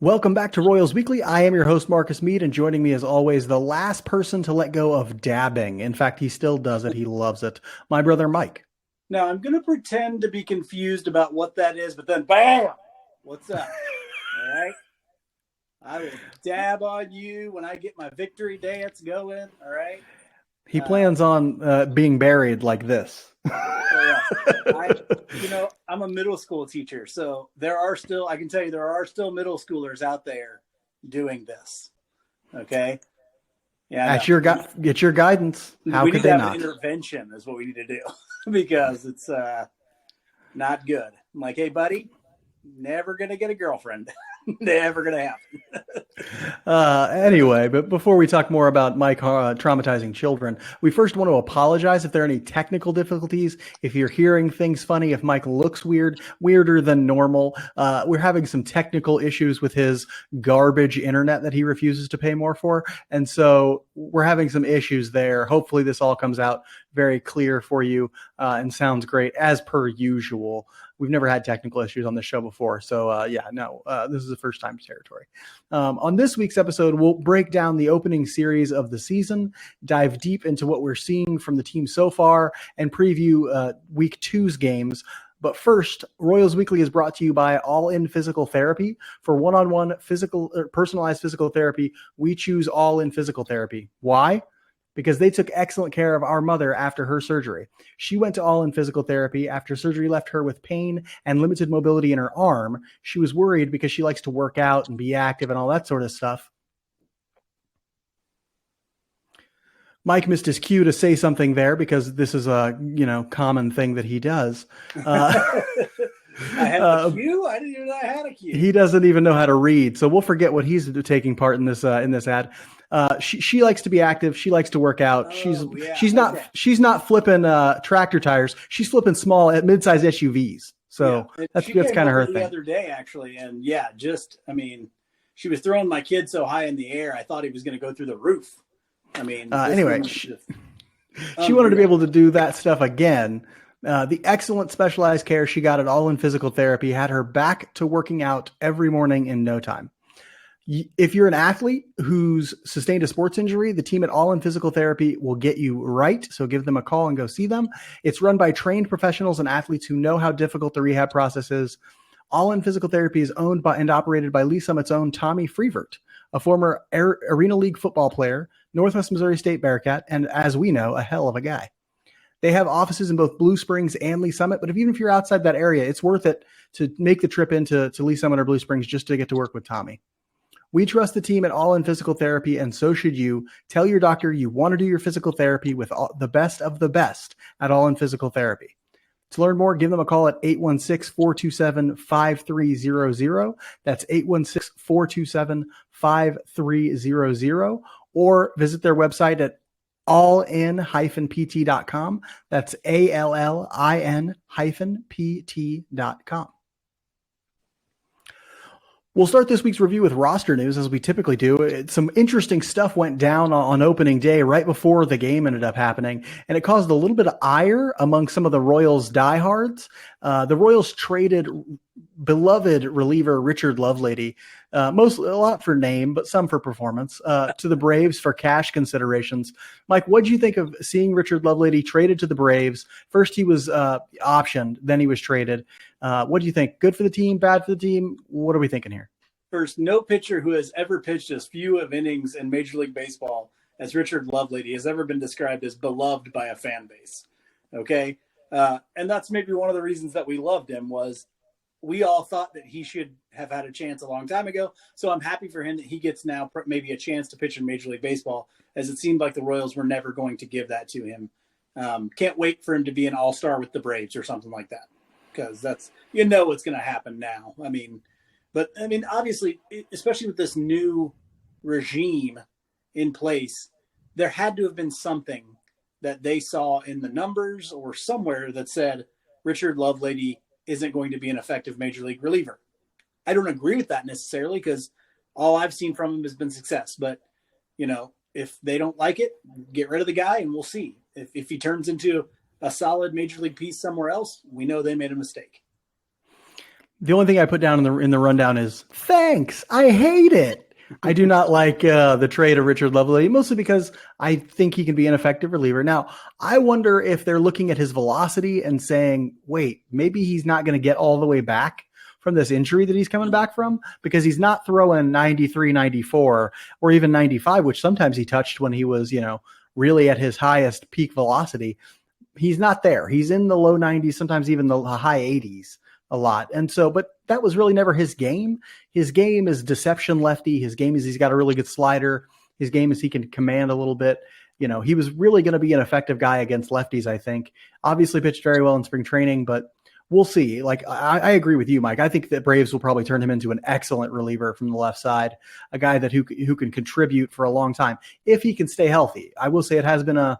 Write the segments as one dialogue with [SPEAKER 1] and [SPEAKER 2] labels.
[SPEAKER 1] Welcome back to Royals Weekly. I am your host, Marcus Mead, and joining me as always, the last person to let go of dabbing. In fact, he still does it. He loves it. My brother, Mike.
[SPEAKER 2] Now, I'm going to pretend to be confused about what that is, but then bam, what's up? All right. I will dab on you when I get my victory dance going. All right.
[SPEAKER 1] He plans on being buried like this.
[SPEAKER 2] Yeah. I'm a middle school teacher, so I can tell you, there are still middle schoolers out there doing this. Okay. Yeah.
[SPEAKER 1] Get your guidance. How could they not?
[SPEAKER 2] We need to have an intervention is what we need to do because it's not good. I'm like, hey, buddy, never going to get a girlfriend. Never going to happen.
[SPEAKER 1] Anyway, but before we talk more about Mike traumatizing children, we first want to apologize if there are any technical difficulties. If you're hearing things funny, if Mike looks weirder than normal, we're having some technical issues with his garbage internet that he refuses to pay more for. And so we're having some issues there. Hopefully this all comes out very clear for you and sounds great as per usual. We've never had technical issues on this show before. So this is the first time territory. On this week's episode, we'll break down the opening series of the season, dive deep into what we're seeing from the team so far, and preview week 2's games. But first, Royals Weekly is brought to you by All In Physical Therapy. For one-on-one personalized physical therapy, we choose All In Physical Therapy. Why? Because they took excellent care of our mother after her surgery. She went to All In Physical Therapy after surgery left her with pain and limited mobility in her arm. She was worried because she likes to work out and be active and all that sort of stuff. Mike missed his cue to say something there because this is a common thing that he does.
[SPEAKER 2] I had a cue? I didn't even know I had a cue.
[SPEAKER 1] He doesn't even know how to read, so we'll forget what he's taking part in this ad. She likes to be active. She likes to work out. She's not flipping tractor tires. She's flipping small mid-sized SUVs. So that's kind of her thing.
[SPEAKER 2] The other day, actually, and she was throwing my kid so high in the air, I thought he was going to go through the roof.
[SPEAKER 1] Anyway, she wanted to be able to do that stuff again. The excellent specialized care she got at All In Physical Therapy had her back to working out every morning in no time. If you're an athlete who's sustained a sports injury, the team at All In Physical Therapy will get you right. So give them a call and go see them. It's run by trained professionals and athletes who know how difficult the rehab process is. All In Physical Therapy is owned by and operated by Lee Summit's own Tommy Freevert, a former Arena League football player, Northwest Missouri State Bearcat, and as we know, a hell of a guy. They have offices in both Blue Springs and Lee Summit, but even if you're outside that area, it's worth it to make the trip into Lee Summit or Blue Springs just to get to work with Tommy. We trust the team at All In Physical Therapy, and so should you. Tell your doctor you want to do your physical therapy with the best of the best at All In Physical Therapy. To learn more, give them a call at 816-427-5300. That's 816-427-5300. Or visit their website at allin-pt.com. That's ALLIN-pt.com. We'll start this week's review with roster news, as we typically do. Some interesting stuff went down on opening day right before the game ended up happening, and it caused a little bit of ire among some of the Royals diehards. The Royals traded beloved reliever Richard Lovelady, a lot for name, but some for performance, to the Braves for cash considerations. Mike, what did you think of seeing Richard Lovelady traded to the Braves? First he was optioned, then he was traded. What do you think? Good for the team, bad for the team? What are we thinking here?
[SPEAKER 2] First, no pitcher who has ever pitched as few of innings in Major League Baseball as Richard Lovelady has ever been described as beloved by a fan base. Okay? And that's maybe one of the reasons that we loved him was we all thought that he should have had a chance a long time ago. So I'm happy for him that he gets now maybe a chance to pitch in Major League Baseball, as it seemed like the Royals were never going to give that to him. Can't wait for him to be an all-star with the Braves or something like that, because that's, what's going to happen now. Obviously, especially with this new regime in place, there had to have been something that they saw in the numbers or somewhere that said Richard Lovelady isn't going to be an effective Major League reliever. I don't agree with that necessarily, because all I've seen from him has been success. But, if they don't like it, get rid of the guy and we'll see. If he turns into a solid Major League piece somewhere else, we know they made a mistake.
[SPEAKER 1] The only thing I put down in the rundown is thanks. I hate it. I do not like the trade of Richard Lovelady, mostly because I think he can be an effective reliever. Now, I wonder if they're looking at his velocity and saying, wait, maybe he's not going to get all the way back from this injury that he's coming back from, because he's not throwing 93, 94, or even 95, which sometimes he touched when he was, really at his highest peak velocity. He's not there. He's in the low 90s, sometimes even the high 80s a lot. And so, but that was really never his game. His game is deception lefty. His game is he's got a really good slider. His game is he can command a little bit. He was really going to be an effective guy against lefties, I think. Obviously pitched very well in spring training, but we'll see. Like, I agree with you, Mike. I think that Braves will probably turn him into an excellent reliever from the left side, a guy that who can contribute for a long time if he can stay healthy. I will say it has been a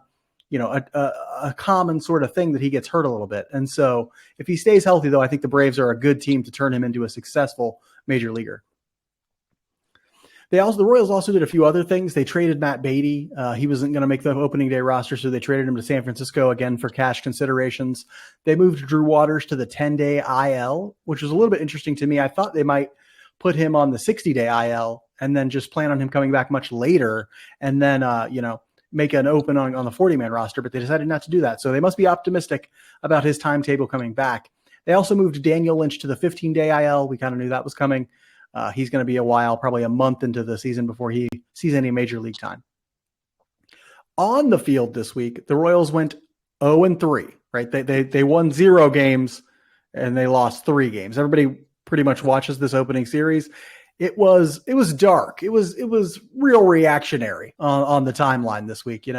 [SPEAKER 1] common sort of thing that he gets hurt a little bit. And so if he stays healthy, though, I think the Braves are a good team to turn him into a successful major leaguer. The Royals also did a few other things. They traded Matt Beatty. He wasn't going to make the opening day roster, so they traded him to San Francisco again for cash considerations. They moved Drew Waters to the 10-day IL, which was a little bit interesting to me. I thought they might put him on the 60-day IL and then just plan on him coming back much later and then, make an open on the 40-man roster, but they decided not to do that. So they must be optimistic about his timetable coming back. They also moved Daniel Lynch to the 15-day IL. We kind of knew that was coming. He's going to be a while, probably a month into the season before he sees any major league time. On the field this week, the Royals went 0-3, right? They won 0 games and they lost 3 games. Everybody pretty much watches this opening series. It was dark. It was real reactionary on the timeline this week.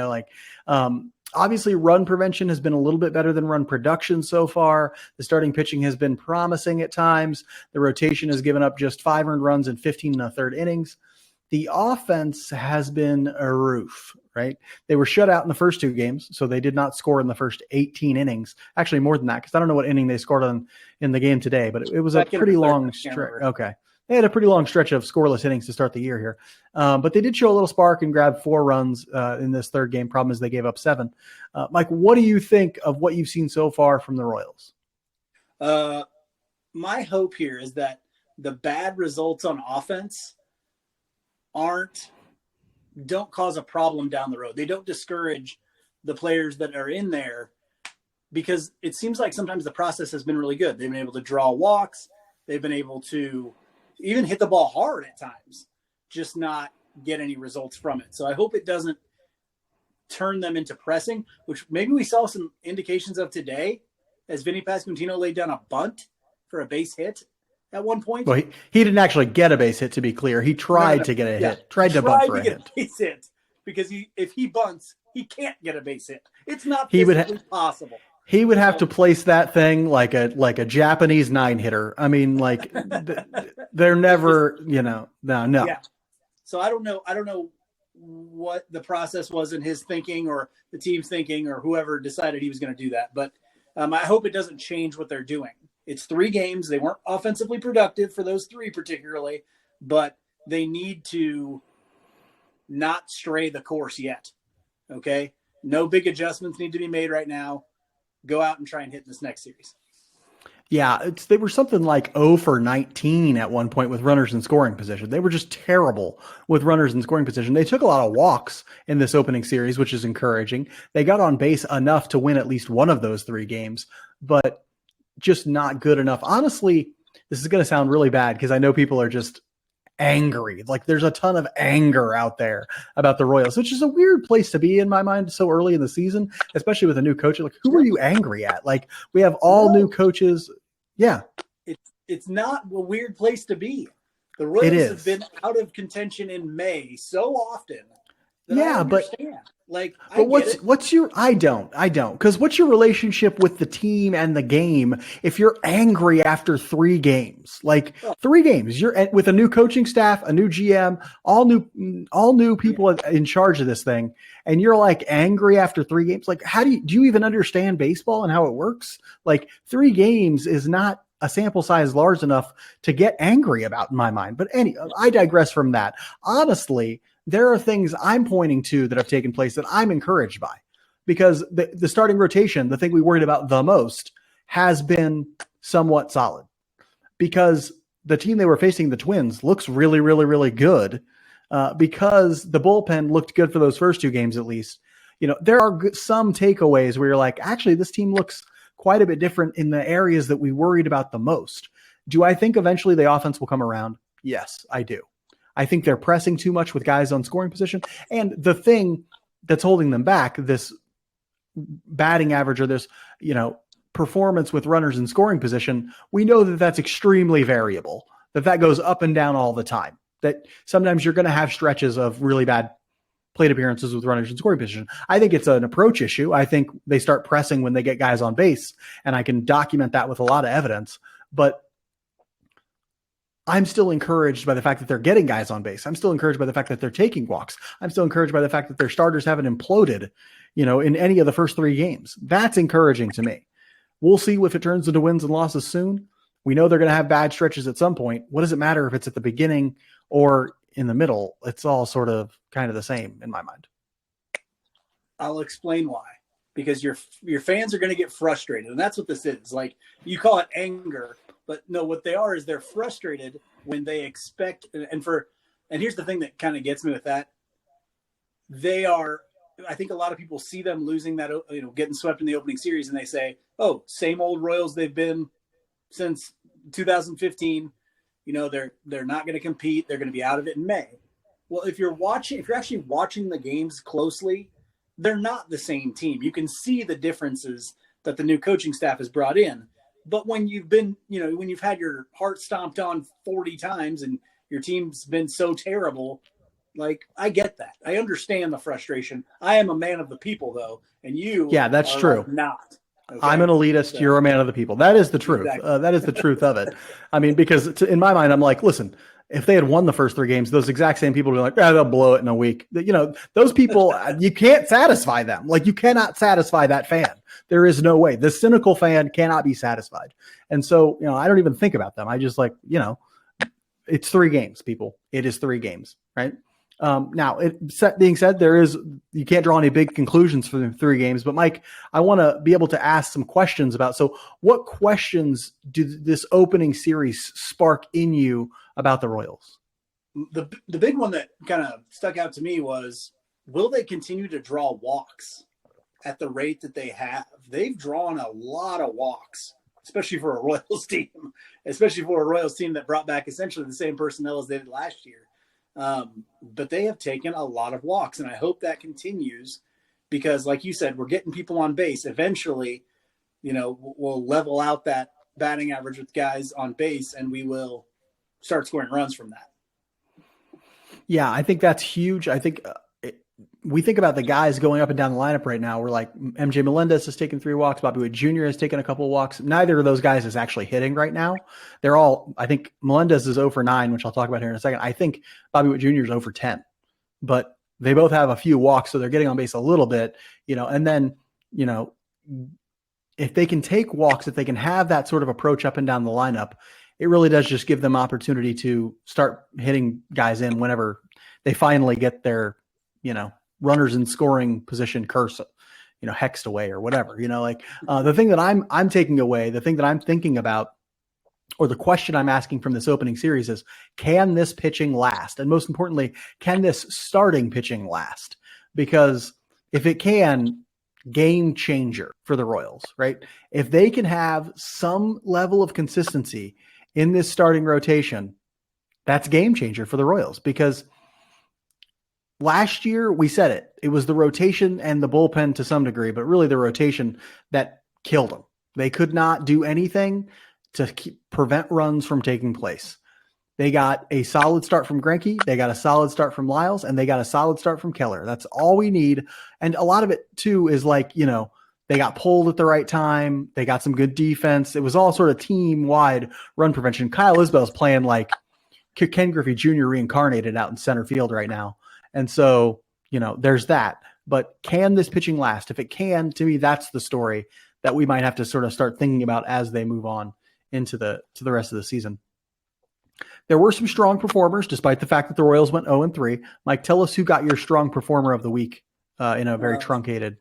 [SPEAKER 1] Obviously run prevention has been a little bit better than run production so far. The starting pitching has been promising at times. The rotation has given up just 5 earned runs in 15 1/3 innings. The offense has been a roof, right? They were shut out in the first 2 games, so they did not score in the first 18 innings. Actually, more than that, because I don't know what inning they scored on in the game today, but it was a pretty long stretch. Okay. They had a pretty long stretch of scoreless innings to start the year here. But they did show a little spark and grabbed 4 runs in this third game. Problem is they gave up 7. Mike, what do you think of what you've seen so far from the Royals?
[SPEAKER 2] My hope here is that the bad results on offense don't cause a problem down the road. They don't discourage the players that are in there, because it seems like sometimes the process has been really good. They've been able to draw walks. They've been able to even hit the ball hard at times, just not get any results from it. So I hope it doesn't turn them into pressing, which maybe we saw some indications of today as Vinny Pasquantino laid down a bunt for a base hit at one point.
[SPEAKER 1] Well, he didn't actually get a base hit, to be clear. He tried to get a hit, tried to bunt for a hit.
[SPEAKER 2] Base hit, because if he bunts, he can't get a base hit. It's not possible.
[SPEAKER 1] He would have to place that thing like a Japanese 9-hitter. I mean, like they're never, no. Yeah.
[SPEAKER 2] So I don't know what the process was in his thinking or the team's thinking or whoever decided he was going to do that. But I hope it doesn't change what they're doing. It's 3 games. They weren't offensively productive for those 3 particularly, but they need to not stray the course yet. Okay. No big adjustments need to be made right now. Go out and try and hit this next series.
[SPEAKER 1] Yeah, they were something like 0 for 19 at one point with runners in scoring position. They were just terrible with runners in scoring position. They took a lot of walks in this opening series, which is encouraging. They got on base enough to win at least one of those 3 games, but just not good enough. Honestly, this is going to sound really bad because I know people are just angry. Like, there's a ton of anger out there about the Royals, which is a weird place to be in my mind so early in the season, especially with a new coach. Like, who are you angry at? Like, we have all new coaches. Yeah.
[SPEAKER 2] It's not a weird place to be. The Royals have been out of contention in May so often that I understand.
[SPEAKER 1] I don't. Because what's your relationship with the team and the game if you're angry after 3 games? Like 3 games, you're with a new coaching staff, a new GM, all new people in charge of this thing, and you're like angry after 3 games. Like, how do you even understand baseball and how it works? Like, 3 games is not a sample size large enough to get angry about in my mind. But I digress from that. Honestly, there are things I'm pointing to that have taken place that I'm encouraged by, because the starting rotation, the thing we worried about the most, has been somewhat solid. because the team they were facing, the Twins, looks really, really, really good because the bullpen looked good for those first two games at least. There are some takeaways where you're like, actually, this team looks quite a bit different in the areas that we worried about the most. Do I think eventually the offense will come around? Yes, I do. I think they're pressing too much with guys on scoring position. And the thing that's holding them back, this batting average or this, performance with runners in scoring position, we know that that's extremely variable, that goes up and down all the time, that sometimes you're going to have stretches of really bad plate appearances with runners in scoring position. I think it's an approach issue. I think they start pressing when they get guys on base, and I can document that with a lot of evidence. But I'm still encouraged by the fact that they're getting guys on base. I'm still encouraged by the fact that they're taking walks. I'm still encouraged by the fact that their starters haven't imploded, in any of the first three games. That's encouraging to me. We'll see if it turns into wins and losses soon. We know they're going to have bad stretches at some point. What does it matter if it's at the beginning or in the middle? It's all sort of kind of the same in my mind.
[SPEAKER 2] I'll explain why. Because your fans are going to get frustrated, and that's what this is. Like, you call it anger, but no, what they are is they're frustrated when they expect. And here's the thing that kind of gets me with that. I think a lot of people see them losing that, getting swept in the opening series, and they say, "Oh, same old Royals they've been since 2015. They're not going to compete. They're going to be out of it in May." Well, if you're actually watching the games closely, they're not the same team. You can see the differences that the new coaching staff has brought in. But when you've been, when you've had your heart stomped on 40 times and your team's been so terrible, like, I get that. I understand the frustration. I am a man of the people, though, and you
[SPEAKER 1] that's
[SPEAKER 2] are
[SPEAKER 1] true.
[SPEAKER 2] not. Okay?
[SPEAKER 1] I'm an elitist. So, you're a man of the people. That is the truth. Exactly. That is the truth of it. I mean, because in my mind, I'm like, listen, if they had won the first three games, those exact same people would be like, they'll blow it in a week. Those people, you can't satisfy them. Like, you cannot satisfy that fan. There is no way. The cynical fan cannot be satisfied. And so, I don't even think about them. I just it's 3 games, people. It is 3 games, right? Now, being said, you can't draw any big conclusions for the 3 games, but Mike, I want to be able to ask some questions about, so what questions do this opening series spark in you about the Royals?
[SPEAKER 2] The big one that kind of stuck out to me was, will they continue to draw walks at the rate that they have? They've drawn a lot of walks, especially for a Royals team, that brought back essentially the same personnel as they did last year. But they have taken a lot of walks, and I hope that continues because, like you said, we're getting people on base. Eventually, we'll level out that batting average with guys on base, and we will start scoring runs from that.
[SPEAKER 1] Yeah, I think that's huge. I think we think about the guys going up and down the lineup right now. We're like, MJ Melendez has taken 3 walks. Bobby Witt Jr. has taken a couple of walks. Neither of those guys is actually hitting right now. They're all, I think Melendez is 0 for 9, which I'll talk about here in a second. I think Bobby Witt Jr. is 0 for 10, but they both have a few walks. So they're getting on base a little bit, and then, if they can take walks, if they can have that sort of approach up and down the lineup, it really does just give them opportunity to start hitting guys in whenever they finally get their, runners in scoring position curse, hexed away or whatever, the thing that I'm taking away, the thing that I'm thinking about, or the question I'm asking from this opening series is, can this pitching last? And most importantly, can this starting pitching last? Because if it can, game changer for the Royals, right? If they can have some level of consistency in this starting rotation, that's game changer for the Royals, because last year, we said it was the rotation and the bullpen to some degree, but really the rotation that killed them. They could not do anything to prevent runs from taking place. They got a solid start from Greinke, they got a solid start from Lyles, and they got a solid start from Keller. That's all we need. And a lot of it, too, is they got pulled at the right time. They got some good defense. It was all sort of team-wide run prevention. Kyle Isbell's playing like Ken Griffey Jr. reincarnated out in center field right now. And so, there's that. But can this pitching last? If it can, to me, that's the story that we might have to sort of start thinking about as they move on into the rest of the season. There were some strong performers, despite the fact that the Royals went 0-3. Mike, tell us who got your strong performer of the week in a very truncated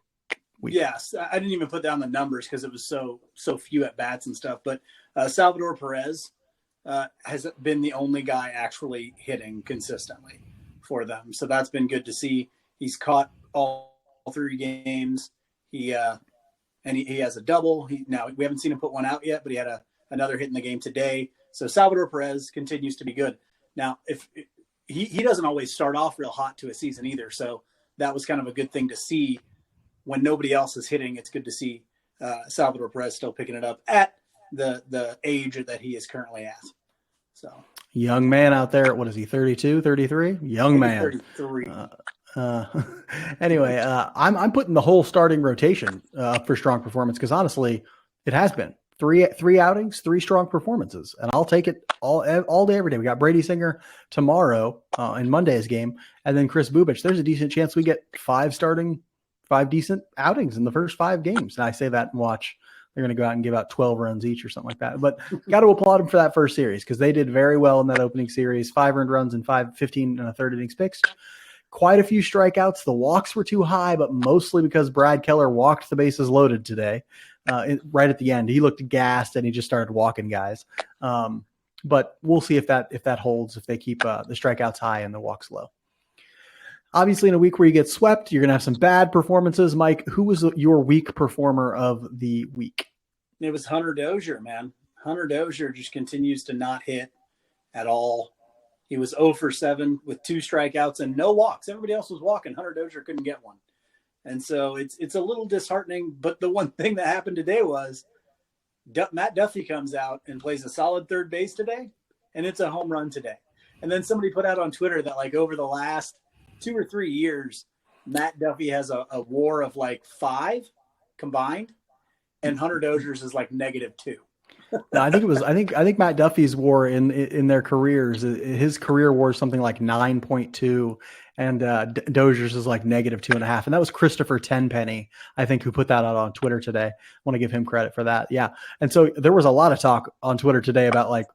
[SPEAKER 1] week.
[SPEAKER 2] Yes, I didn't even put down the numbers because it was so few at bats and stuff. But Salvador Perez, has been the only guy actually hitting consistently for them. So that's been good to see. He's caught all 3 games. He has a double. Now we haven't seen him put one out yet, but he had another hit in the game today. So Salvador Perez continues to be good. Now, if he doesn't always start off real hot to a season either, so that was kind of a good thing to see when nobody else is hitting. It's good to see Salvador Perez still picking it up at the age that he is currently at. So
[SPEAKER 1] young man out there. What is he? 32, 33? Young man.
[SPEAKER 2] 33.
[SPEAKER 1] Anyway, I'm putting the whole starting rotation up for strong performance because honestly, it has been three outings, 3 strong performances, and I'll take it all day, every day. We got Brady Singer tomorrow in Monday's game, and then Chris Bubich. There's a decent chance we get 5 decent outings in the first 5 games. And I say that and watch. They're going to go out and give out 12 runs each or something like that. But got to applaud them for that first series because they did very well in that opening series. 5 earned runs and 15 and a third innings pitched. Quite a few strikeouts. The walks were too high, but mostly because Brad Keller walked the bases loaded today. Right at the end, he looked gassed and he just started walking guys. But we'll see if that holds, if they keep the strikeouts high and the walks low. Obviously, in a week where you get swept, you're going to have some bad performances. Mike, who was your weak performer of the week?
[SPEAKER 2] It was Hunter Dozier, man. Hunter Dozier just continues to not hit at all. He was 0 for 7 with 2 strikeouts and no walks. Everybody else was walking. Hunter Dozier couldn't get one. And so it's a little disheartening. But the one thing that happened today was Matt Duffy comes out and plays a solid third base today, and it's a home run today. And then somebody put out on Twitter that like over the last 2 or 3 years, Matt Duffy has a WAR of like 5 combined, and Hunter Dozier's is like -2.
[SPEAKER 1] No, I think Matt Duffy's WAR in their careers, his career WAR is something like 9.2, and Dozier's is like -2.5. And that was Christopher Tenpenny, I think, who put that out on Twitter today. I want to give him credit for that. Yeah. And so there was a lot of talk on Twitter today about like,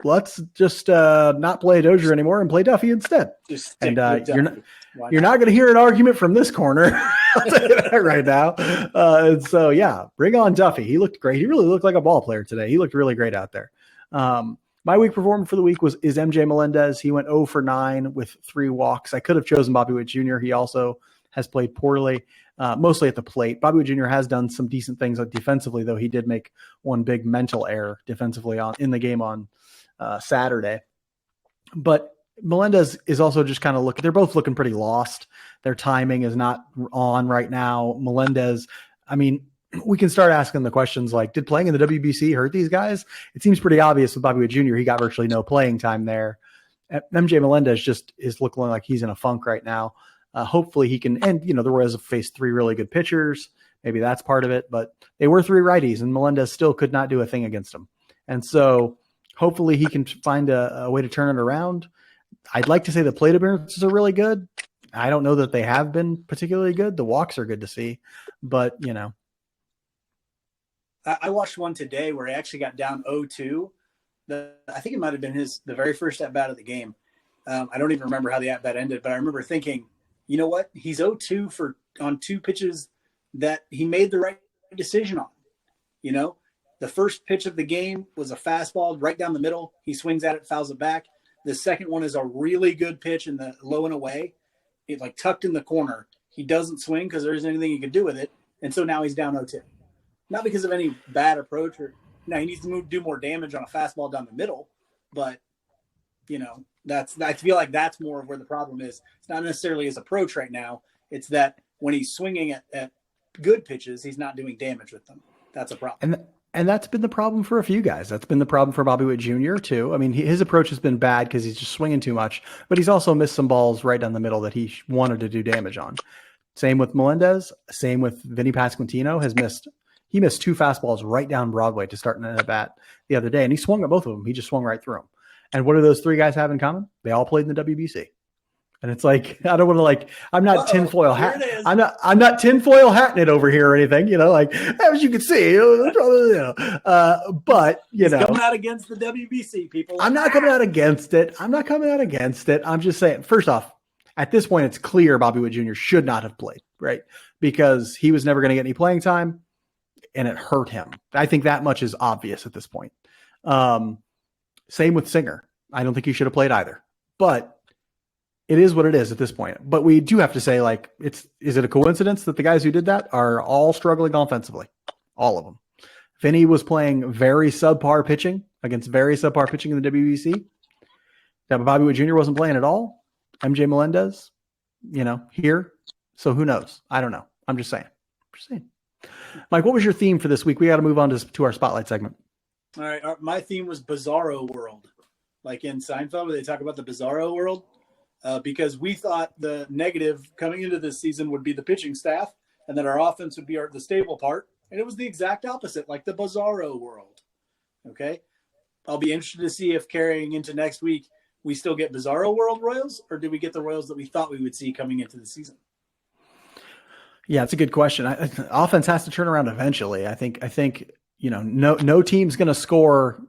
[SPEAKER 1] let's just not play Dozier anymore and play Duffy instead. And you're not going to hear an argument from this corner. I'll tell you that right now. And so, yeah, bring on Duffy. He looked great. He really looked like a ball player today. He looked really great out there. My weak performer for the week is MJ Melendez. He went 0 for 9 with 3 walks. I could have chosen Bobby Witt Jr. He also has played poorly, mostly at the plate. Bobby Witt Jr. has done some decent things defensively, though he did make one big mental error defensively in the game on Saturday. But Melendez is also just kind of they're both looking pretty lost. Their timing is not on right now. Melendez, I mean, we can start asking the questions like, did playing in the WBC hurt these guys? It seems pretty obvious with Bobby Witt Jr. He got virtually no playing time there. MJ Melendez just is looking like he's in a funk right now. Hopefully he can, and the Royals have faced 3 really good pitchers. Maybe that's part of it, but they were 3 righties and Melendez still could not do a thing against them. And so hopefully he can find a way to turn it around. I'd like to say the plate appearances are really good. I don't know that they have been particularly good. The walks are good to see, but
[SPEAKER 2] I watched one today where he actually got down 0-2. I think it might have been the very first at bat of the game. I don't even remember how the at bat ended, but I remember thinking, you know what? He's 0-2 on 2 pitches that he made the right decision on. The first pitch of the game was a fastball right down the middle. He swings at it, fouls it back. The second one is a really good pitch in the low and away. It like tucked in the corner. He doesn't swing because there isn't anything he can do with it. And so now he's down 0-2. Not because of any bad approach he needs to do more damage on a fastball down the middle. But, I feel like that's more of where the problem is. It's not necessarily his approach right now. It's that when he's swinging at good pitches, he's not doing damage with them. That's a problem.
[SPEAKER 1] And that's been the problem for a few guys. That's been the problem for Bobby Witt Jr. too. I mean, his approach has been bad because he's just swinging too much, but he's also missed some balls right down the middle that he wanted to do damage on. Same with Melendez. Same with Vinny Pasquantino. He missed 2 fastballs right down Broadway to start an at bat the other day, and he swung at both of them. He just swung right through them. And what do those 3 guys have in common? They all played in the WBC. And it's like, I don't want to I'm not tinfoil hat. I'm not tinfoil hatting it over here or anything, as you can see, but
[SPEAKER 2] He's coming out against the WBC, people.
[SPEAKER 1] I'm not coming out against it. I'm just saying, first off, at this point, it's clear Bobby Witt Jr. should not have played, right? Because he was never going to get any playing time and it hurt him. I think that much is obvious at this point. Same with Singer. I don't think he should have played either. But it is what it is at this point. But we do have to say, like, is it a coincidence that the guys who did that are all struggling offensively? All of them. Vinny was playing very subpar pitching against very subpar pitching in the WBC. That Bobby Witt Jr. wasn't playing at all. MJ Melendez, here. So who knows? I don't know. I'm just saying. Mike, what was your theme for this week? We got to move on to our spotlight segment.
[SPEAKER 2] All right. My theme was Bizarro World. Like in Seinfeld, where they talk about the Bizarro World. Because we thought the negative coming into this season would be the pitching staff and that our offense would be the stable part. And it was the exact opposite, like the Bizarro World. Okay. I'll be interested to see if carrying into next week, we still get Bizarro World Royals, or do we get the Royals that we thought we would see coming into the season?
[SPEAKER 1] Yeah, it's a good question. Offense has to turn around eventually. I think no team's going to score,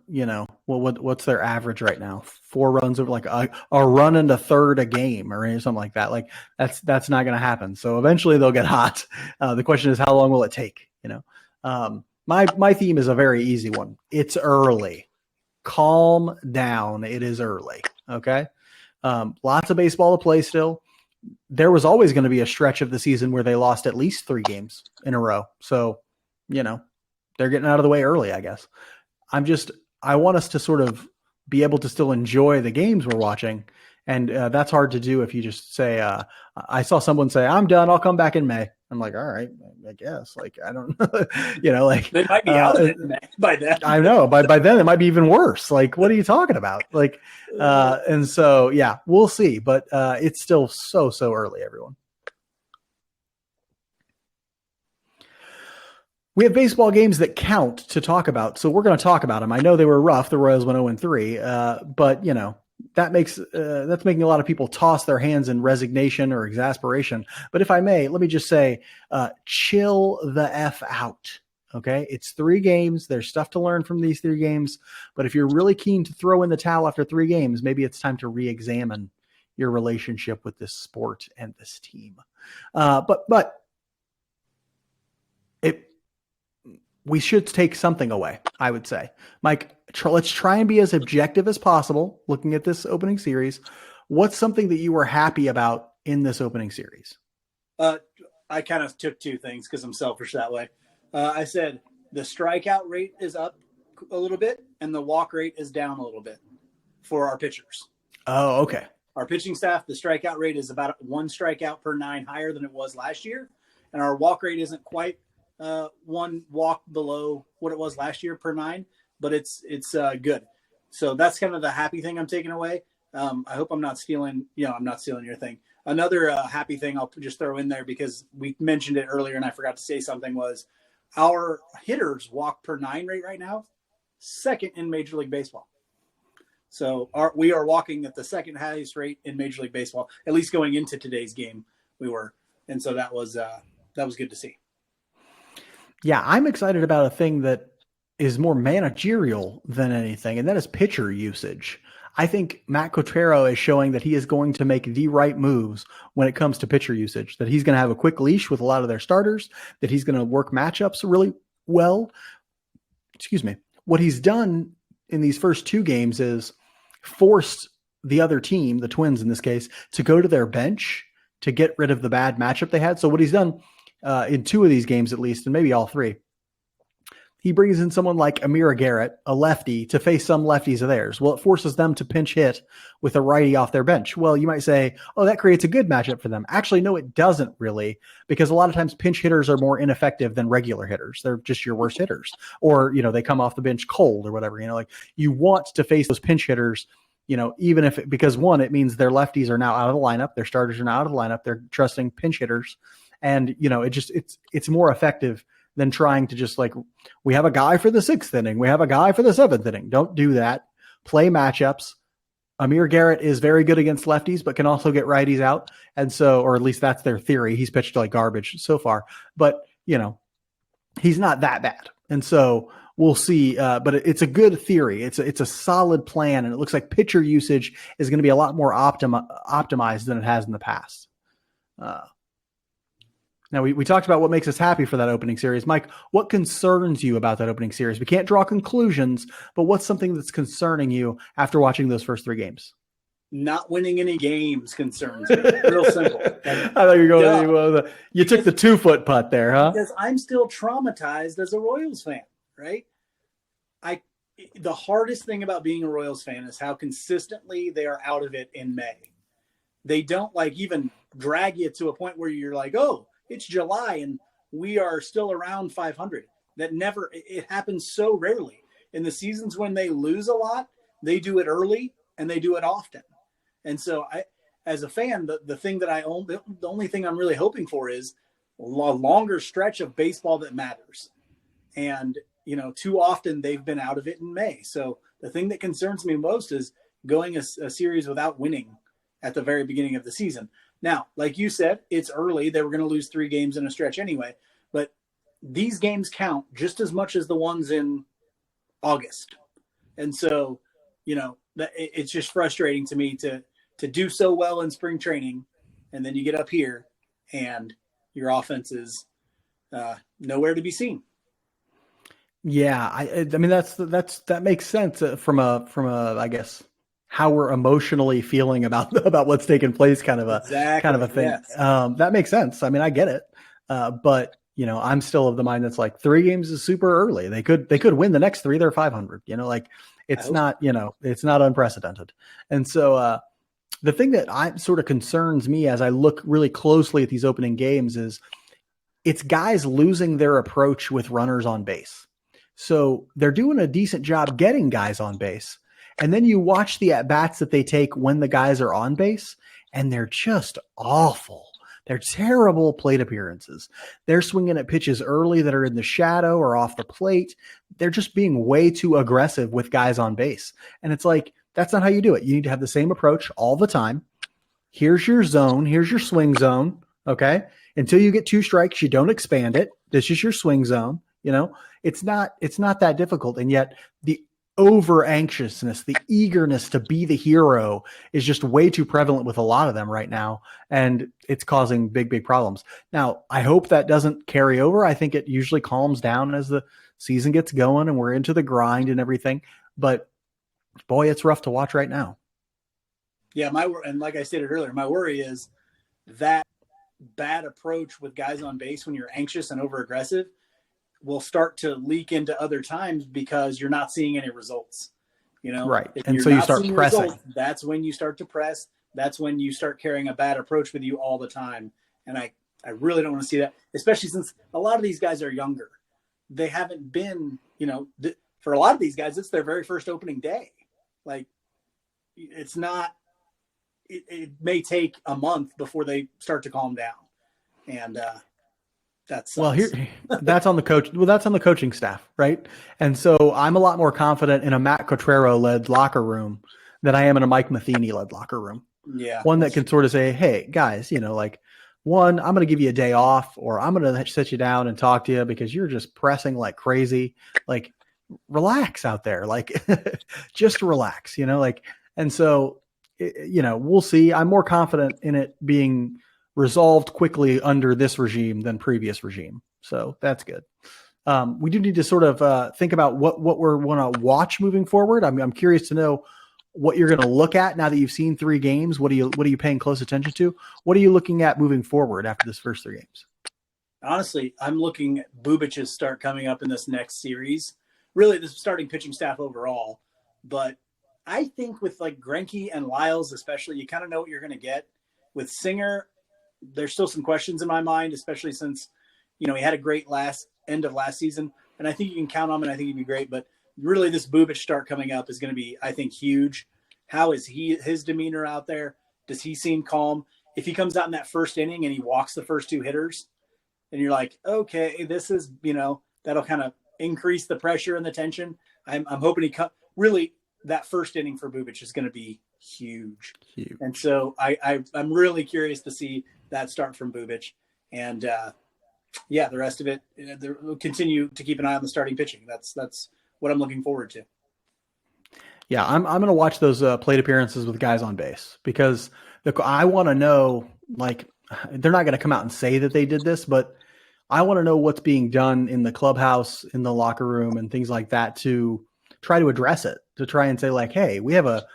[SPEAKER 1] what's their average right now? 4 runs of like a run into third a game or something like that. Like that's not going to happen. So eventually they'll get hot. The question is, how long will it take? My theme is a very easy one. It's early. Calm down. It is early. Okay. Lots of baseball to play still. There was always going to be a stretch of the season where they lost at least 3 games in a row. So, they're getting out of the way early, I guess. I want us to sort of be able to still enjoy the games we're watching. And that's hard to do if you just say, I saw someone say, I'm done. I'll come back in May. I'm like, all right, I guess. Like, I don't know. Like
[SPEAKER 2] they might be out by then.
[SPEAKER 1] I know. By then it might be even worse. Like, what are you talking about? Like, and so, yeah, we'll see. But it's still so early, everyone. We have baseball games that count to talk about, so we're going to talk about them. I know they were rough. The Royals went 0-3, but that's making a lot of people toss their hands in resignation or exasperation. But if I may, let me just say, chill the F out. Okay, it's 3 games. There's stuff to learn from these 3 games. But if you're really keen to throw in the towel after 3 games, maybe it's time to re-examine your relationship with this sport and this team. But we should take something away, I would say. Mike, let's try and be as objective as possible looking at this opening series. What's something that you were happy about in this opening series?
[SPEAKER 2] I kind of took 2 things because I'm selfish that way. I said the strikeout rate is up a little bit and the walk rate is down a little bit for our pitchers.
[SPEAKER 1] Oh, okay.
[SPEAKER 2] Our pitching staff, the strikeout rate is about 1 strikeout per 9 higher than it was last year. And our walk rate isn't quite 1 walk below what it was last year per 9, but it's good. So that's kind of the happy thing I'm taking away. I hope I'm not stealing, I'm not stealing your thing. Another happy thing I'll just throw in there because we mentioned it earlier and I forgot to say something was our hitters walk per 9 rate right now, 2nd in Major League Baseball. So we are walking at the 2nd highest rate in Major League Baseball, at least going into today's game we were. And so that was good to see.
[SPEAKER 1] Yeah, I'm excited about a thing that is more managerial than anything, and that is pitcher usage. I think Matt Quatrero is showing that he is going to make the right moves when it comes to pitcher usage, that he's going to have a quick leash with a lot of their starters, that he's going to work matchups really well. Excuse me. What he's done in these first 2 games is forced the other team, the Twins in this case, to go to their bench to get rid of the bad matchup they had. So what he's done in 2 of these games, at least, and maybe all 3, he brings in someone like Amira Garrett, a lefty, to face some lefties of theirs. Well, it forces them to pinch hit with a righty off their bench. Well, you might say, oh, that creates a good matchup for them. Actually, no, it doesn't really, because a lot of times pinch hitters are more ineffective than regular hitters. They're just your worst hitters. Or, they come off the bench cold or whatever. Like you want to face those pinch hitters, even if because 1, it means their lefties are now out of the lineup. Their starters are now out of the lineup. They're trusting pinch hitters. And, it's more effective than trying to just like, we have a guy for the 6th inning. We have a guy for the 7th inning. Don't do that. Play matchups. Amir Garrett is very good against lefties, but can also get righties out. And so, or at least that's their theory. He's pitched like garbage so far, but he's not that bad. And so we'll see. But it's a good theory. It's a solid plan. And it looks like pitcher usage is going to be a lot more optimized than it has in the past. Now, we talked about what makes us happy for that opening series. Mike, what concerns you about that opening series? We can't draw conclusions, but what's something that's concerning you after watching those first 3 games?
[SPEAKER 2] Not winning any games concerns me. Real simple.
[SPEAKER 1] I thought you were going. You took the 2-foot putt there, huh?
[SPEAKER 2] Because I'm still traumatized as a Royals fan, right? The hardest thing about being a Royals fan is how consistently they are out of it in May. They don't like even drag you to a point where you're like, oh, it's July and we are still around 500. That never, it happens so rarely. In the seasons when they lose a lot, they do it early and they do it often. And so as a fan, the thing that the only thing I'm really hoping for is a longer stretch of baseball that matters. And, too often they've been out of it in May. So the thing that concerns me most is going a series without winning at the very beginning of the season. Now, like you said, it's early. They were going to lose 3 games in a stretch anyway, but these games count just as much as the ones in August. And so, it's just frustrating to me to do so well in spring training. And then you get up here and your offense is nowhere to be seen.
[SPEAKER 1] Yeah, I mean that makes sense from a I guess how we're emotionally feeling about what's taking place kind of a thing.
[SPEAKER 2] Yes.
[SPEAKER 1] That makes sense. I mean, I get it. But I'm still of the mind that's like 3 games is super early. They could win the next 3. They're 500. It's not it's not unprecedented. And so the thing that sort of concerns me as I look really closely at these opening games is it's guys losing their approach with runners on base. So they're doing a decent job getting guys on base. And then you watch the at-bats that they take when the guys are on base, and they're just awful. They're terrible plate appearances. They're swinging at pitches early that are in the shadow or off the plate. They're just being way too aggressive with guys on base. And it's like, that's not how you do it. You need to have the same approach all the time. Here's your zone. Here's your swing zone. Okay. Until you get 2 strikes, you don't expand it. This is your swing zone. It's not that difficult. And yet the over anxiousness, the eagerness to be the hero is just way too prevalent with a lot of them right now. And it's causing big, big problems. Now, I hope that doesn't carry over. I think it usually calms down as the season gets going and we're into the grind and everything. But boy, it's rough to watch right now.
[SPEAKER 2] Yeah. And like I stated earlier, my worry is that bad approach with guys on base when you're anxious and over aggressive will start to leak into other times because you're not seeing any results,
[SPEAKER 1] right. And so you start pressing.
[SPEAKER 2] Results, that's when you start to press. That's when you start carrying a bad approach with you all the time. And I really don't want to see that, especially since a lot of these guys are younger. They haven't been, for a lot of these guys, it's their very first opening day. Like it's not, it may take a month before they start to calm down. And, that's
[SPEAKER 1] that's on the coach. Well, that's on the coaching staff, right? And so I'm a lot more confident in a Matt Cotrero led locker room than I am in a Mike Matheny led locker room.
[SPEAKER 2] Yeah,
[SPEAKER 1] one that can sort of say, "Hey, guys, one, I'm going to give you a day off, or I'm going to sit you down and talk to you because you're just pressing like crazy. Like, relax out there. Like, just relax. And so, we'll see. I'm more confident in it being resolved quickly under this regime than previous regime. So that's good. We do need to sort of think about what we're want to watch moving forward. I'm curious to know what you're going to look at now that you've seen 3 games. What are you paying close attention to? What are you looking at moving forward after this first 3 games?
[SPEAKER 2] Honestly, I'm looking at Bubic's start coming up in this next series. Really, the starting pitching staff overall. But I think with like Greinke and Lyles especially, you kind of know what you're going to get. With Singer, there's still some questions in my mind, especially since, he had a great end of last season. And I think you can count on him, and I think he'd be great. But really, this Bubic start coming up is going to be, I think, huge. How is his demeanor out there? Does he seem calm? If he comes out in that first inning and he walks the first 2 hitters, and you're like, okay, this is, that'll kind of increase the pressure and the tension. I'm hoping really that first inning for Bubic is going to be huge. And so I'm really curious to see that start from Bubic. And the rest of it, we'll continue to keep an eye on the starting pitching. That's what I'm looking forward to.
[SPEAKER 1] Yeah, I'm going to watch those plate appearances with guys on base because I want to know, like, they're not going to come out and say that they did this, but I want to know what's being done in the clubhouse, in the locker room, and things like that to try to address it, to try and say like, hey, we have a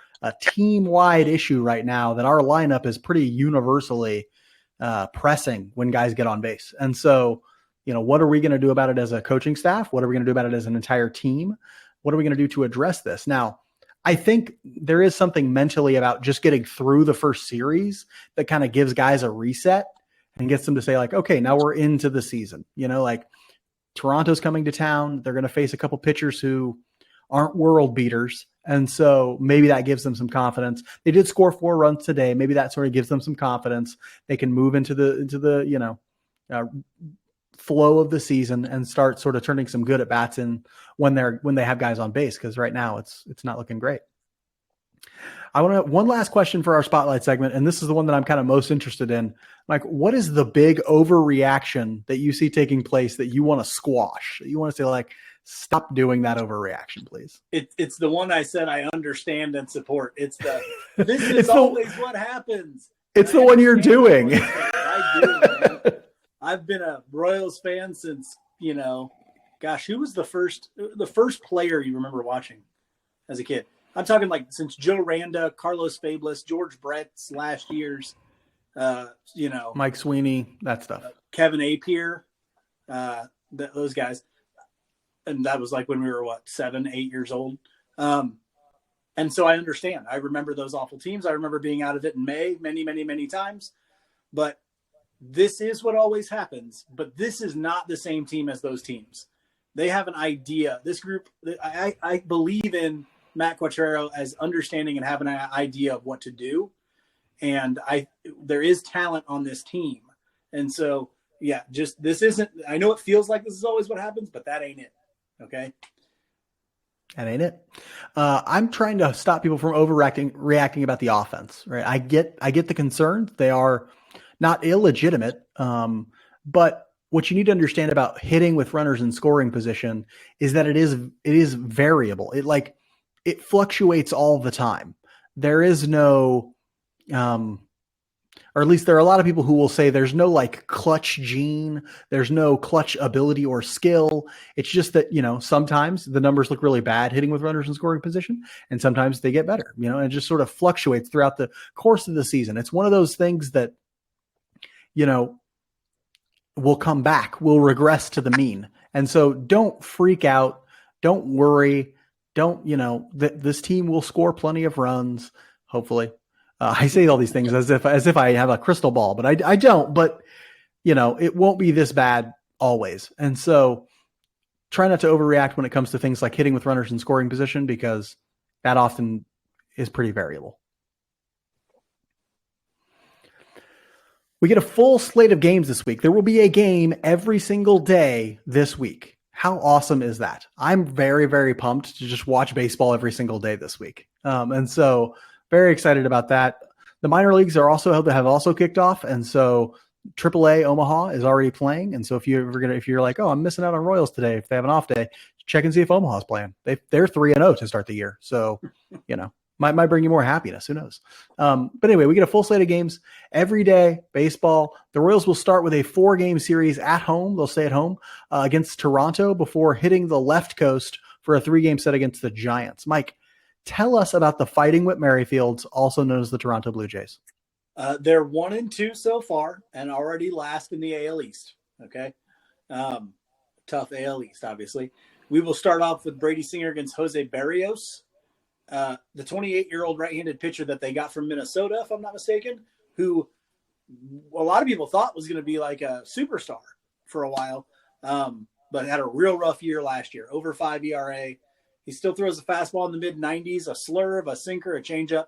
[SPEAKER 1] team-wide issue right now that our lineup is pretty universally pressing when guys get on base. And so, what are we going to do about it as a coaching staff? What are we going to do about it as an entire team? What are we going to do to address this? Now, I think there is something mentally about just getting through the first series that kind of gives guys a reset and gets them to say like, okay, now we're into the season. Like Toronto's coming to town. They're going to face a couple pitchers who aren't world beaters. And so maybe that gives them some confidence. They did score 4 runs today. Maybe that sort of gives them some confidence. They can move into the flow of the season and start sort of turning some good at bats in when they have guys on base. Cause right now it's not looking great. I want to have one last question for our spotlight segment. And this is the one that I'm kind of most interested in. Mike, what is the big overreaction that you see taking place that you want to squash? That you want to say like, stop doing that overreaction, please.
[SPEAKER 2] It's the one I said I understand and support. This is always what happens.
[SPEAKER 1] It's the one you're doing.
[SPEAKER 2] I do, man. I've been a Royals fan since, who was the first player you remember watching as a kid? I'm talking like since Joe Randa, Carlos Fablis, George Brett's last year's,
[SPEAKER 1] Mike Sweeney, that stuff.
[SPEAKER 2] Kevin Appier, those guys. And that was like when we were 7, 8 years old. And so I understand. I remember those awful teams. I remember being out of it in May many, many, many times. But this is what always happens. But this is not the same team as those teams. They have an idea. This group, I believe in Matt Quatraro as understanding and having an idea of what to do. And there is talent on this team. And so, yeah, this isn't, I know it feels like this is always what happens, but that ain't it. Okay.
[SPEAKER 1] That ain't it. I'm trying to stop people from reacting about the offense, right? I get the concerns. They are not illegitimate. But what you need to understand about hitting with runners in scoring position is that it is variable. It fluctuates all the time. There is no, or at least there are a lot of people who will say there's no like clutch gene, there's no clutch ability or skill. It's just that, sometimes the numbers look really bad hitting with runners in scoring position, and sometimes they get better, and it just sort of fluctuates throughout the course of the season. It's one of those things that, will come back, will regress to the mean. And so don't freak out. Don't worry. Don't, this team will score plenty of runs, hopefully. I say all these things as if I have a crystal ball, but I don't. But it won't be this bad always. And so try not to overreact when it comes to things like hitting with runners in scoring position, because that often is pretty variable. We get a full slate of games this week. There will be a game every single day this week. How awesome is that? I'm very, very pumped to just watch baseball every single day this week. And so very excited about that. The minor leagues have also kicked off. And so AAA Omaha is already playing. And so if you're like, oh, I'm missing out on Royals today, if they have an off day, check and see if Omaha's playing. They're 3-0 to start the year. So, might bring you more happiness. Who knows? But anyway, we get a full slate of games every day, baseball. The Royals will start with a 4-game series at home. They'll stay at home against Toronto before hitting the left coast for a 3-game set against the Giants. Mike, tell us about the Fighting Whip Merrifields, also known as the Toronto Blue Jays.
[SPEAKER 2] They're 1-2 so far and already last in the AL East. Okay. Tough AL East, obviously. We will start off with Brady Singer against Jose Barrios. The 28-year-old right-handed pitcher that they got from Minnesota, if I'm not mistaken, who a lot of people thought was going to be like a superstar for a while, but had a real rough year last year, over 5 ERA. He still throws a fastball in the mid-90s, a slurve, a sinker, a changeup.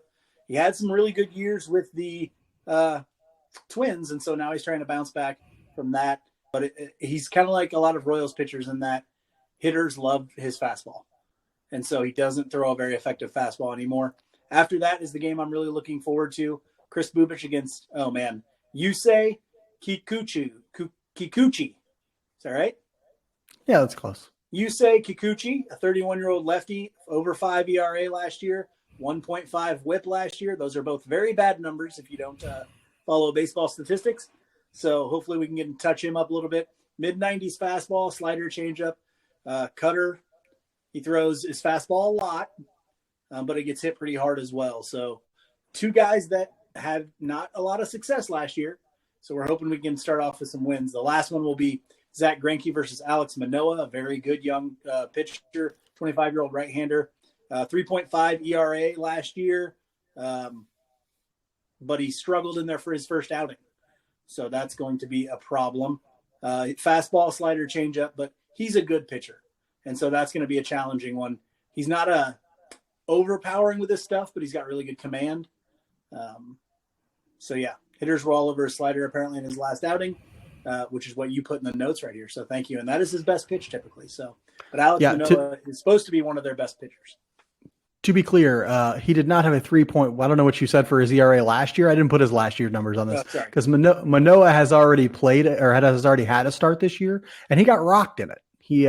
[SPEAKER 2] He had some really good years with the Twins, and so now he's trying to bounce back from that. But he's kind of like a lot of Royals pitchers in that hitters love his fastball. And so he doesn't throw a very effective fastball anymore. After that is the game I'm really looking forward to. Chris Bubich against, Yusei Kikuchi. Is that right?
[SPEAKER 1] Yeah, that's close.
[SPEAKER 2] Yusei Kikuchi, a 31-year-old lefty, over 5 ERA last year, 1.5 whip last year. Those are both very bad numbers if you don't follow baseball statistics. So hopefully we can get touch him up a little bit. Mid-90s fastball, slider, changeup, cutter. He throws his fastball a lot, but it gets hit pretty hard as well. So two guys that had not a lot of success last year. So we're hoping we can start off with some wins. The last one will be Zach Greinke versus Alex Manoah, a very good young pitcher, 25-year-old right-hander. 3.5 ERA last year, but he struggled in there for his first outing. So that's going to be a problem. Fastball, slider, changeup, but he's a good pitcher. And so that's going to be a challenging one. He's not overpowering with his stuff, but he's got really good command. So, yeah, hitters were all over his slider apparently in his last outing, which is what you put in the notes right here. So thank you. And that is his best pitch typically. So, but Alex Manoah is supposed to be one of their best pitchers.
[SPEAKER 1] To be clear, he did not have a 3 I don't know what you said for his ERA last year. I didn't put his last year numbers on this because Manoah has already played or has already had a start this year, and he got rocked in it. He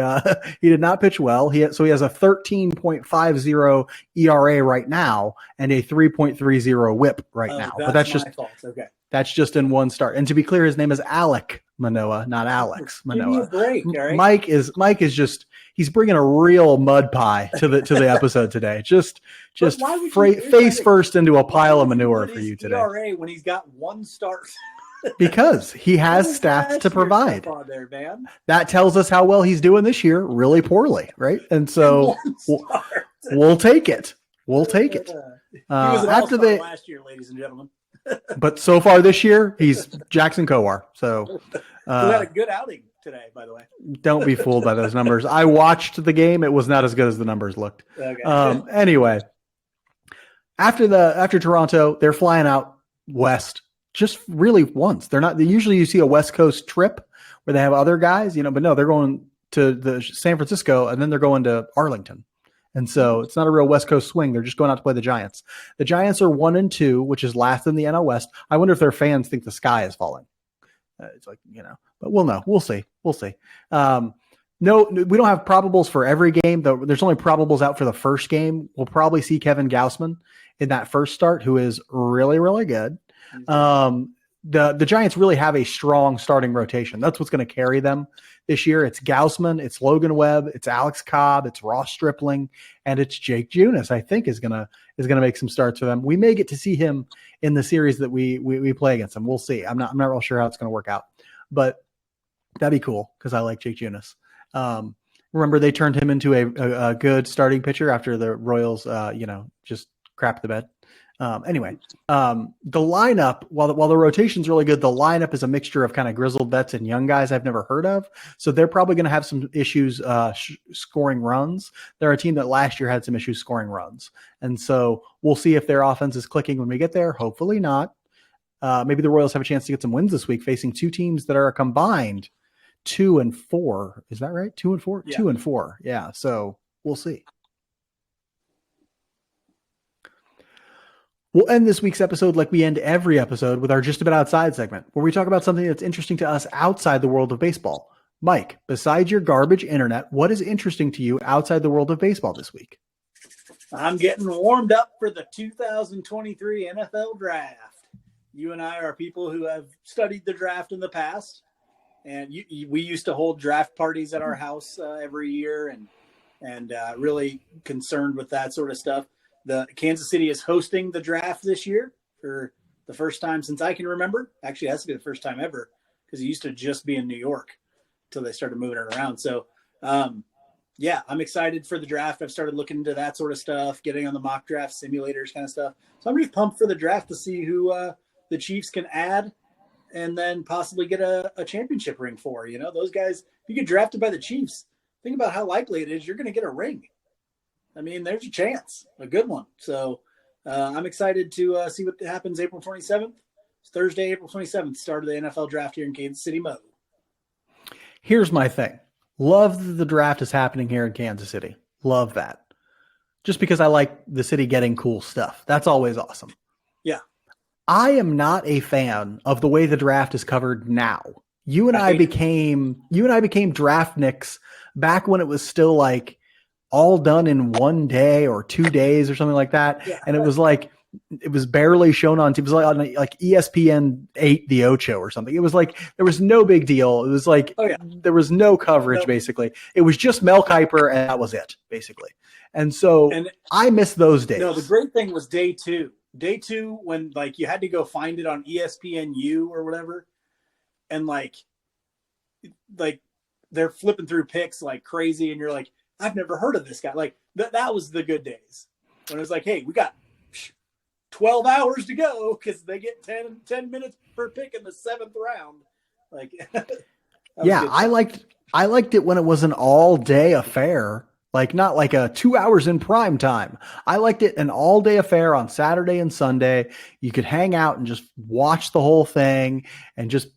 [SPEAKER 1] did not pitch well. So he has a 13.50 ERA right now and a 3.30 WHIP right now. But that's just
[SPEAKER 2] fault. Okay.
[SPEAKER 1] That's just in one start. And to be clear, his name is Alec Manoah, not Alex Manoah.
[SPEAKER 2] Give me a break, all right?
[SPEAKER 1] Mike is just he's bringing a real mud pie to the episode today. Just face first into a pile of manure for you today.
[SPEAKER 2] ERA when he's got one start.
[SPEAKER 1] Because he has stats to provide.
[SPEAKER 2] On there, man.
[SPEAKER 1] That tells us how well he's doing this year, really poorly, right? And so we'll take it. We'll take it.
[SPEAKER 2] He was an all-star last year, ladies and gentlemen.
[SPEAKER 1] But so far this year, he's Jackson Kowar. So
[SPEAKER 2] he had a good outing today, by the way.
[SPEAKER 1] Don't be fooled by those numbers. I watched the game. It was not as good as the numbers looked.
[SPEAKER 2] Okay.
[SPEAKER 1] Anyway, after Toronto, they're flying out west just really once. They're not. Usually you see a West Coast trip where they have other guys, but no, they're going to the San Francisco and then they're going to Arlington. And so it's not a real West Coast swing. They're just going out to play the Giants. The Giants are 1-2, which is last in the NL West. I wonder if their fans think the sky is falling. It's like, but we'll know. We'll see. No, we don't have probables for every game, though. There's only probables out for the first game. We'll probably see Kevin Gausman in that first start, who is really, really good. The Giants really have a strong starting rotation. That's what's going to carry them this year. It's Gausman, it's Logan Webb, it's Alex Cobb, it's Ross Stripling, and it's Jake Junis. I think is gonna make some starts for them. We may get to see him in the series that we play against them. We'll see. I'm not real sure how it's going to work out, but that'd be cool because I like Jake Junis. Remember they turned him into a good starting pitcher after the Royals, just crapped the bed. Anyway, the lineup, while the rotation's really good, the lineup is a mixture of kind of grizzled vets and young guys I've never heard of. So they're probably going to have some issues scoring runs. They're a team that last year had some issues scoring runs. And so we'll see if their offense is clicking when we get there. Hopefully not. Maybe the Royals have a chance to get some wins this week facing two teams that are a combined 2-4. Is that right? 2-4?
[SPEAKER 2] Yeah.
[SPEAKER 1] 2-4. Yeah. So we'll see. We'll end this week's episode like we end every episode with our Just About Outside segment, where we talk about something that's interesting to us outside the world of baseball. Mike, besides your garbage internet, what is interesting to you outside the world of baseball this week?
[SPEAKER 2] I'm getting warmed up for the 2023 NFL Draft. You and I are people who have studied the draft in the past, and we used to hold draft parties at our house every year and really concerned with that sort of stuff. The Kansas City is hosting the draft this year for the first time since I can remember. Actually, it has to be the first time ever because it used to just be in New York until they started moving it around. So, I'm excited for the draft. I've started looking into that sort of stuff, getting on the mock draft simulators kind of stuff. So I'm just pumped for the draft to see who the Chiefs can add and then possibly get a championship ring for. Those guys, if you get drafted by the Chiefs, think about how likely it is you're going to get a ring. I mean, there's a chance, a good one. So I'm excited to see what happens April 27th. It's Thursday, April 27th, start of the NFL draft here in Kansas City, Mo.
[SPEAKER 1] Here's my thing. Love that the draft is happening here in Kansas City. Love that. Just because I like the city getting cool stuff. That's always awesome.
[SPEAKER 2] Yeah.
[SPEAKER 1] I am not a fan of the way the draft is covered now. You and I became draftniks back when it was still like all done in one day or 2 days or something like that.
[SPEAKER 2] Yeah.
[SPEAKER 1] And it was like it was barely shown on TV. It was like on like ESPN 8 The Ocho or something. It was like there was no big deal. It was like there was no coverage basically. It was just Mel Kiper and that was it basically. And so I miss those days.
[SPEAKER 2] No, the great thing was day two. Day two when like you had to go find it on ESPNU or whatever, and like they're flipping through picks like crazy, and you're like, I've never heard of this guy. Like that was the good days when it was like, hey, we got 12 hours to go because they get 10 minutes per pick in the 7th round. Like,
[SPEAKER 1] yeah, I liked it when it was an all day affair, like not like a 2 hours in prime time. I liked it an all day affair on Saturday and Sunday. You could hang out and just watch the whole thing and just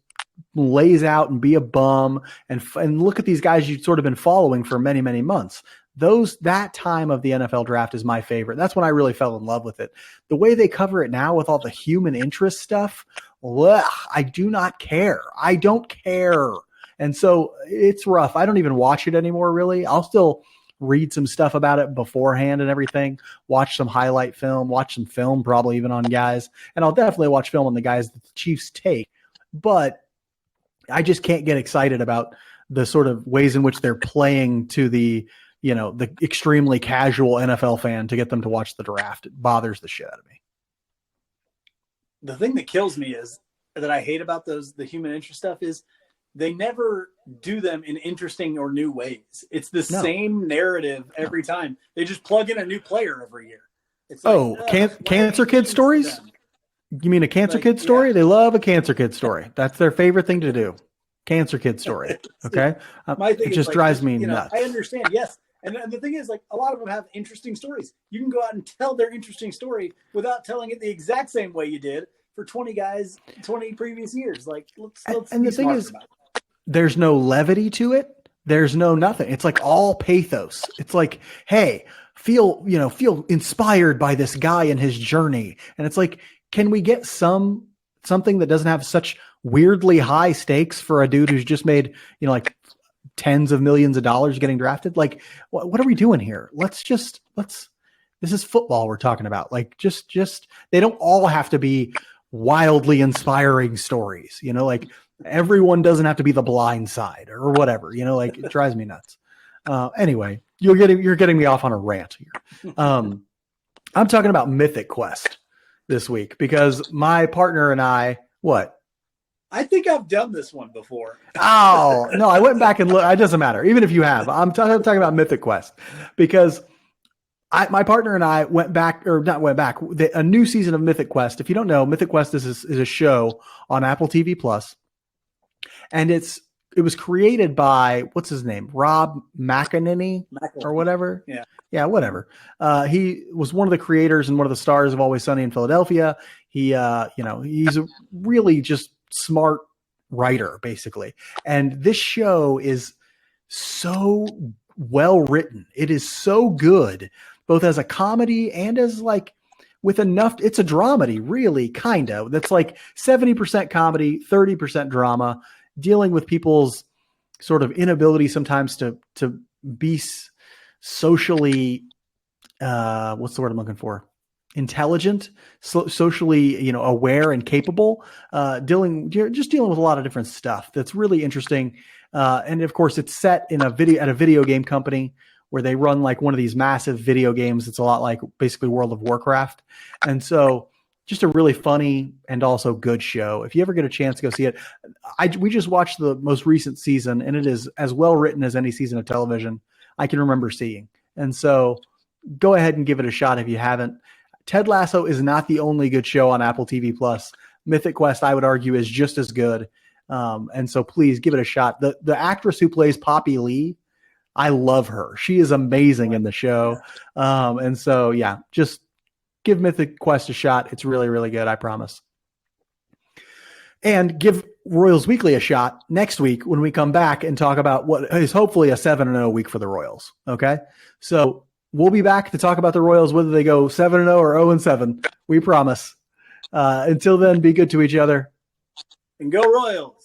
[SPEAKER 1] lays out and be a bum and look at these guys you've sort of been following for many, many months. That time of the NFL draft is my favorite. That's when I really fell in love with it. The way they cover it now with all the human interest stuff, I do not care. I don't care. And so it's rough. I don't even watch it anymore, really. I'll still read some stuff about it beforehand and everything, watch some highlight film, watch some film probably even on guys. And I'll definitely watch film on the guys that the Chiefs take. But I just can't get excited about the sort of ways in which they're playing to the extremely casual NFL fan to get them to watch the draft. It bothers the shit out of me.
[SPEAKER 2] The thing that kills me is that I hate about the human interest stuff is they never do them in interesting or new ways. It's the same narrative every time. They just plug in a new player every year. It's like,
[SPEAKER 1] Cancer Kid stories? You mean a Cancer Kid story? Yeah. They love a Cancer Kid story. That's their favorite thing to do. Cancer Kid story. Okay. It just drives me nuts.
[SPEAKER 2] I understand. Yes. And the thing is, like, a lot of them have interesting stories. You can go out and tell their interesting story without telling it the exact same way you did for 20 previous years. Like, let's
[SPEAKER 1] and the thing is, there's no levity to it. There's no nothing. It's like all pathos. It's like, hey, feel inspired by this guy and his journey. And it's like, can we get something that doesn't have such weirdly high stakes for a dude who's just made, like tens of millions of dollars getting drafted? Like, what are we doing here? This is football we're talking about. Like, just they don't all have to be wildly inspiring stories, like everyone doesn't have to be The Blind Side or whatever, like it drives me nuts. Anyway, you're getting me off on a rant here. I'm talking about Mythic Quest this week because my partner and I, what?
[SPEAKER 2] I think I've done this one before.
[SPEAKER 1] Oh, no, I went back and looked. It doesn't matter. Even if you have, I'm talking about Mythic Quest because my partner and I a new season of Mythic Quest. If you don't know, Mythic Quest is a show on Apple TV Plus, and it was created by, what's his name? Rob McElhenney or whatever. Yeah, whatever. He was one of the creators and one of the stars of Always Sunny in Philadelphia. He's a really just smart writer, basically. And this show is so well written. It is so good, both as a comedy and as like with enough. It's a dramedy, really, kind of. That's like 70% comedy, 30% drama, dealing with people's sort of inability sometimes to be socially, what's the word I'm looking for? Intelligent, socially, aware and capable, dealing with a lot of different stuff that's really interesting. And of course it's set at a video game company where they run like one of these massive video games. It's a lot like basically World of Warcraft. And so just a really funny and also good show. If you ever get a chance to go see it, we just watched the most recent season and it is as well written as any season of television I can remember seeing. And so go ahead and give it a shot if you haven't. Ted Lasso is not the only good show on Apple TV Plus. Mythic Quest, I would argue, is just as good. And so please give it a shot. The actress who plays Poppy Lee, I love her. She is amazing in the show. And so, yeah, just give Mythic Quest a shot. It's really, really good. I promise. And give Royals Weekly a shot next week when we come back and talk about what is hopefully a 7-0 week for the Royals. Okay. So we'll be back to talk about the Royals, whether they go 7-0 or 0-7. We promise. Until then, be good to each other.
[SPEAKER 2] And go Royals.